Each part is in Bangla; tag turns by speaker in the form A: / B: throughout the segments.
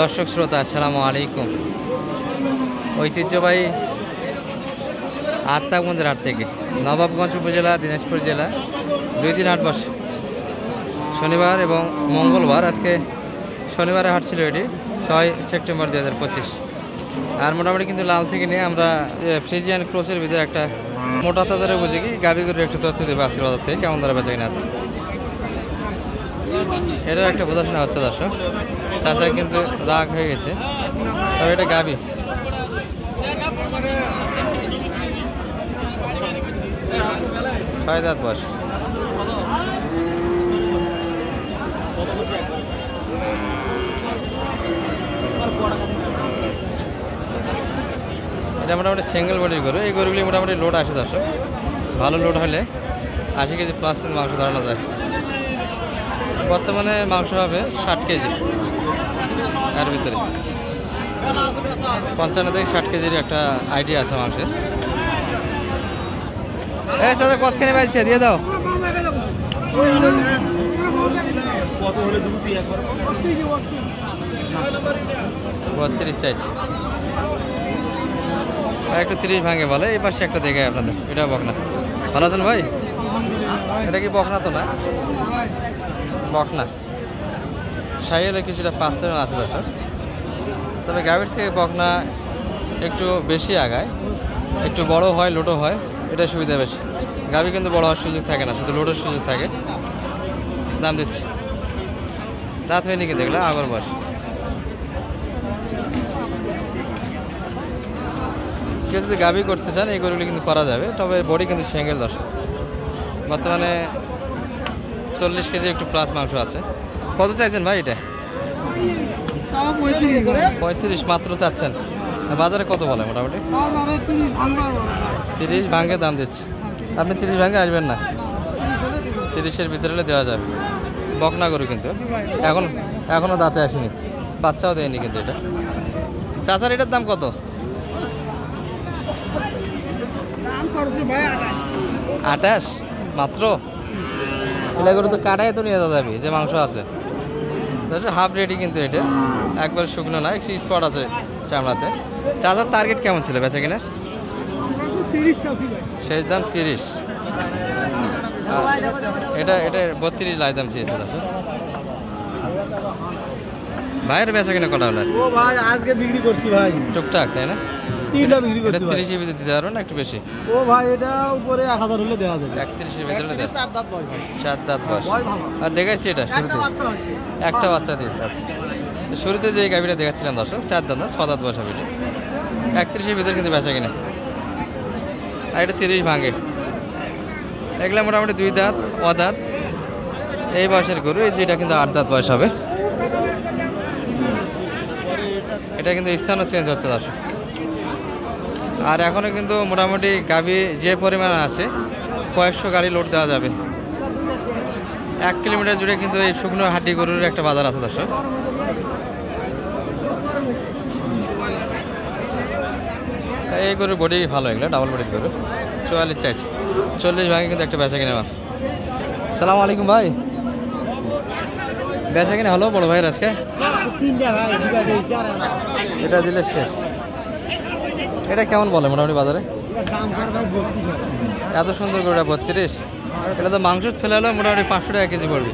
A: দর্শক শ্রোতা আসসালামু আলাইকুম। ঐতিহ্যবাহী আত্মাগঞ্জের হাট থেকে নবাবগঞ্জ উপজেলা দিনাজপুর জেলা 2 দিন হাট বসে, শনিবার এবং মঙ্গলবার। আজকে শনিবারে হাট ছিল, এটি 6 সেপ্টেম্বর 2025। আর মোটামুটি কিন্তু লাল থেকে নিয়ে আমরা ফ্রিজিয়ান ক্রসের ভিতরে একটা মোটা তাদের বুঝে কি গাভি গরুর একটু তথ্য দেবো আজকের বাজার থেকে কেমন ধরে বেচা কিনা আছে। এটার একটা বোঝাশোনা হচ্ছে দর্শক। চাচা কিন্তু রাগ হয়ে গেছে, তবে এটা গাভি। ছয় দাঁত বয়স। এটা মোটামুটি সিঙ্গেল বডির গরু। এই গরুগুলি মোটামুটি লোড আসে দর্শক, ভালো লোড হলে 80 কেজি প্লাস কিন্তু মাংস ধরানো যায়। বর্তমানে মাংস হবে 60 কেজি, এর ভিতরে 55 থেকে 60 কেজির একটা আইডিয়া আছে মাংসের। এই দাদা কতখানি পাইছে দিয়ে দাও। কত হলে 32 চাইছে, একটু 30 ভাঙে বলে। এই পাশে একটা দেখে আপনাদের, এটা বকনা। ভালো আছেন ভাই? এটা কি বকনা তো না? বকনা সাইয়ের কিছুটা 5 আছে দর্শক, তবে গাভীর থেকে বকনা একটু বেশি আগায়, একটু বড় হয়, লোটো হয়, এটা সুবিধা বেশি। গাভী কিন্তু বড় হওয়ার সুযোগ থাকে না, শুধু লোটোর সুযোগ থাকে। দাম দিচ্ছি, দাঁত হয়নি কিন্তু এগুলো আগর বয়স। কেউ যদি গাভী করতে চান এই গরুগুলি কিন্তু করা যাবে, তবে বডি কিন্তু সিঙ্গেল দর্শক। বর্তমানে 40 কেজি একটু প্লাস মাংস আছে। কত চাইছেন ভাই? এটা 35 মাত্র চাচ্ছেন। বাজারে কত বলে মোটামুটি? 30 ভাঙে দাম দিচ্ছে। আপনি 30 ভাঙে আসবেন না, 30-এর ভিতরে হলে দেওয়া যাবে। বকনা গরু কিন্তু এখনো দাঁতে আসেনি, বাচ্চাও দেয়নি কিন্তু এটা। চাচার এটার দাম কত? 28 মাত্র। এলা গরু তো কাটাই তো নিয়ে যাওয়া যাবে, যে মাংস আছে হাফ রেডি কিন্তু। এটা একবার শুকনো না, একটু স্পট আছে চামড়াতে। চাচার টার্গেট কেমন ছিল বেচা কিনার? শেষ দাম 30। এটা 32 লাই দাম চেয়েছে দাদা। ভাইয়ের বেচা কিনা কটা হলো আজকে?
B: ভাই আজকে বিক্রি করছি ভাই
A: টুকটাক, তাই না?
B: 3টা বিক্রি করছি।
A: 30-এর ভিতরে দিতে পারবো না একটু বেশি?
B: ও ভাই এটা উপরে 1000 হলে দেওয়া যাবে।
A: 31-এর ভিতরে দেওয়া।
B: 4 দাঁত বয়স ভাই।
A: 4 দাঁত বয়স। আর দেখাচ্ছি এটা শুরুতে একটা বাচ্চা দিয়েছে। আচ্ছা, শুরুতে যে গাভীটা দেখাচ্ছিলাম দর্শক, 4 দাঁত না 6 দাঁত বয়স হবে এটা। 31-এর ভিতরে কিন্তু বেচা কিনা। আর এটা 30 ভাঙে। এগুলো মোটামুটি 2 দাঁত অদাঁত এই বয়সের গরু। এই যে এটা কিন্তু 8 দাঁত বয়স হবে। এটা কিন্তু স্থানও চেঞ্জ হচ্ছে দর্শক। আর এখনও কিন্তু মোটামুটি গাভী যে পরিমাণ আছে কয়েকশো গাড়ি লোড দেওয়া যাবে। 1 কিলোমিটার জুড়ে কিন্তু এই শুকনো হাড্ডি গরুর একটা বাজার আছে দর্শক। এই গরুর বডি ভালো, এগুলো ডাবল বডির গরু। 44 চাইছে, 40 ভাঙে কিন্তু একটা বেচা কিনা মাপ। সালাম আলাইকুম ভাই, বেচা কিনা হলো বড় ভাইয়ের আজকে? এটা দিলে শেষ। এটা কেমন বলে মোটামুটি বাজারে? এত সুন্দর করে 32। এটা তো মাংস ফেলে হলো মোটামুটি 500 টাকা কেজি পড়বে।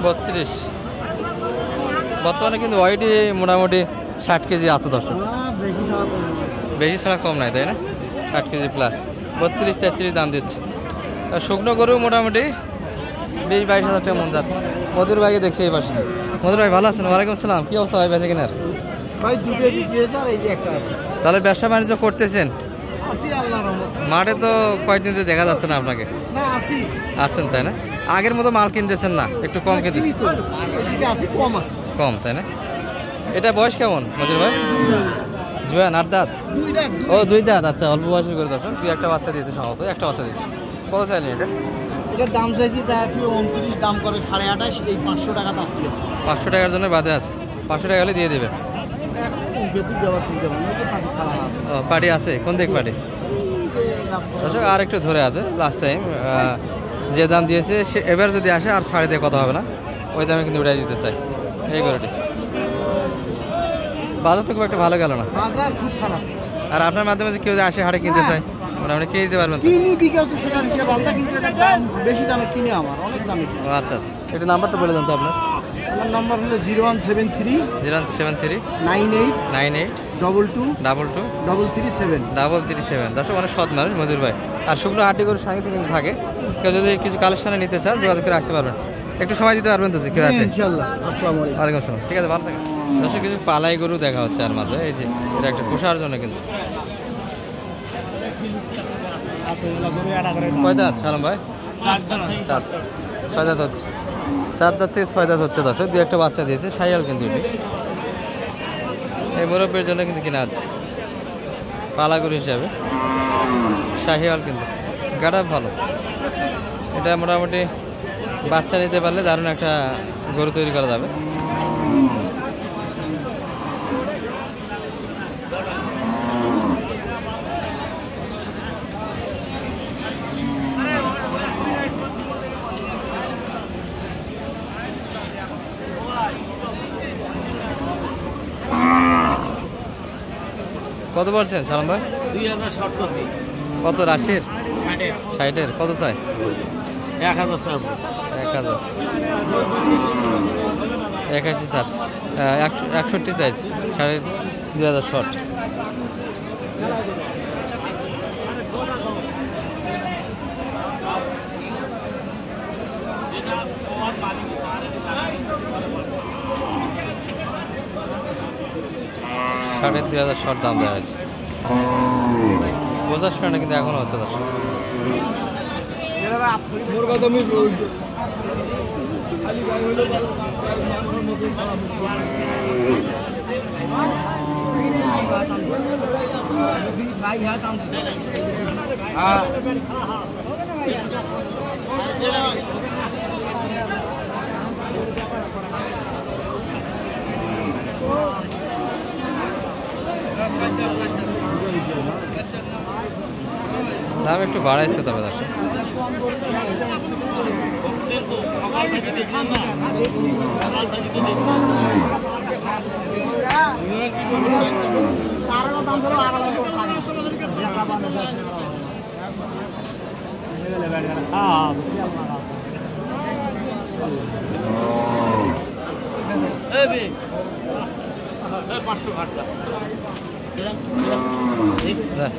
A: 32 বর্তমানে কিন্তু ওয়েটই মোটামুটি 60 কেজি আছে দর্শক। বেশি ছাড়া কম নাই, তাই না? 60 কেজি প্লাস। 32-33 দাম দিচ্ছে। আর শুকনো গরু মোটামুটি 20-22 হাজার টাকা মন যাচ্ছে। মধুর ভাইকে দেখছি এই পাশে। মধুর ভাই ভালো আছেন? ওয়ালাইকুম সালাম। কি অবস্থা ভাই বেচা কিনার?
B: ভাই দুটো বিক্রি হয়েছে আর এই যে একটা আছে।
A: তাহলে ব্যবসা বাণিজ্য করতেছেন?
B: আসি আল্লাহর রহমত।
A: মাঠে তো কয়েকদিন ধরে দেখা যাচ্ছে না আপনাকে।
B: না আসি।
A: আছেন তাই না? আগের মতো মাল কিনতেছেন না, একটু কম কিনতেছেন?
B: এদিকে আসি কম আছে।
A: কম, তাই না? এটা বয়স কেমন মধুর ভাই? জুয়ান 8 দাঁত?
B: 2 দাঁত।
A: ও 2 দাঁত। আচ্ছা, অল্প বয়সের করে দর্শক। 2-1টা বাচ্চা দিয়েছে সম্ভবত, একটা বাচ্চা দিয়েছে। কত চাইলেন এটা?
B: এটার দাম চাইছি তাই 29, দাম করে 28.5। এই 500 টাকা দাম দিয়েছে।
A: 500 টাকার জন্য বাদে আছে। 500 টাকা হলে দিয়ে দেবেন। পার্টি আছে? কোন দিক পার্টি? আর একটু ধরে আছে লাস্ট টাইম যে দাম দিয়েছে সে এবার যদি আসে আর ছাড়ে দিয়ে কথা হবে না, ওই দামে কিন্তু উঠাই দিতে চাই এই গরুটি। বাজার তো খুব একটা ভালো গেল না,
B: বাজার খুব খারাপ।
A: আর আপনার মাধ্যমে যে কেউ যে আসে হাটে কিনতে চায় মোটামুটি কিনে দিতে পারবেন তো?
B: কিনি বিক্রি হচ্ছে সেটার হিসেবে আলাদা, কিন্তু এটার দাম বেশি দামে কিনে আমার অনেক দামে কিনে।
A: ও আচ্ছা আচ্ছা, একটু নাম্বারটা বলে দেন তো আপনার।
B: আমার নাম্বার হলো 0173
A: 073
B: 98
A: 98
B: 22
A: 22
B: 337।
A: 337। দর্শক অনেক সৎ মানুষ মজুর ভাই, আর শুকনো হাড্ডি গরুর সঙ্গে কিন্তু থাকে। কেউ যদি কিছু কালেকশনে নিতে চান যোগাযোগ করে আসতে পারবেন, একটু সময় দিতে পারবেন তো যে কেউ আসে?
B: ইনশাআল্লাহ। আসসালামু আলাইকুম।
A: ওয়ালাইকুম আসসালাম, ঠিক আছে, ভালো থাকেন। দর্শক কিছু পালাই গরু দেখা হচ্ছে আর মাঝে, এই যে এটা একটা পোষার জন্য কিন্তু। কয় দাঁত সালাম ভাই? 6 দাঁত হচ্ছে, 7 দাঁত থেকে 6 দাঁত হচ্ছে দর্শক। দু একটা বাচ্চা দিয়েছে, শাহিয়াল কিন্তু এটি এই মুরব্বীর জন্য কিন্তু কিনা আছে পালা গরু হিসাবে। শাহিয়াল কিন্তু গাড়া ভালো, এটা মোটামুটি বাচ্চা নিতে পারলে দারুণ একটা গরু তৈরি করা যাবে। কত বলছেন সালাম ভাই?
B: 2000
A: কত রাশির? 60-এর কত চাই?
B: 1000 টাকা।
A: 1000 81 চাচ্ছি, 61 চাইছি, 2500 শর্ট। সাড়ে 2000 শর্ট দাম দেওয়া হয়েছে। বোঝার সময় কিন্তু এখনো হচ্ছে দর্শক। দাম একটু বাড়াইছে তবে দর্শক।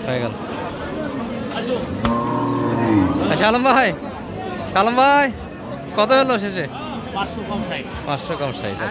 A: হয়ে গেল। সালাম ভাই, সালাম ভাই, কত হলো শেষে? 500 কম 60।